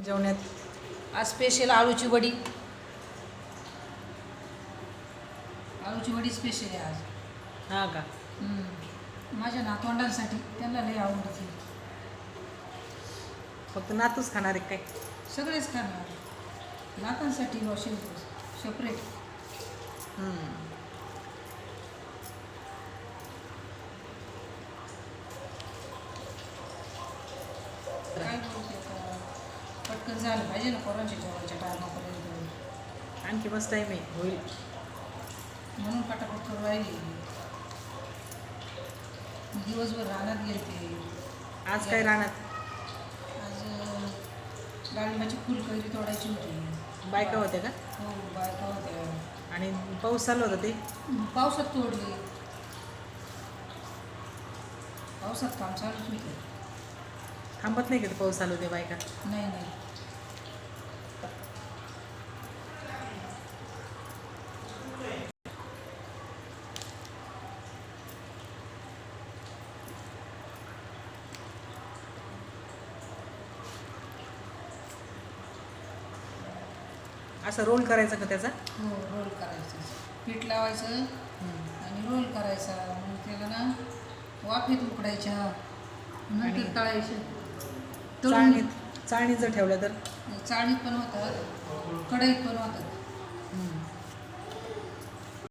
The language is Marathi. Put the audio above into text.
जेवणात आज स्पेशल आळूची वडी. आळूची वडी स्पेशल आहे आज. हा का? माझ्या नातवंडांसाठी, त्यांना लई आवडत. फक्त नातूच खाणार आहे काय? सगळेच खाणार. नातांसाठी वॉशिंग सेपरेट. काय बोलते आता, पटकन झालं पाहिजे ना पोरांच्या जेवणाच्या टायमापर्यंत. आणखी मस्त टाईम आहे, होईल म्हणून पटापट करू राहिली. दिवसभर रानात गेलते. आज काय राहणार? आज डाळिंबाची फुलकैरी तोडायची होती. बायका होत्या का? हो, बायका होत्या. आणि पाऊस चालू होता ते? पावसात तोडली. पावसात काम चालूच होते. थांबत नाही का ते पाऊस चालू होते बायका? नाही नाही. असं रोल करायचा का त्याचा? हो, रोल करायचं. पीठ लावायचं आणि रोल करायचा. मग त्याला ना वाफेत उकडायच्या, नंतर तळायचे. चाळणीत जर ठेवलं तर? चाळणीत पण होतात, कढईत पण होतात.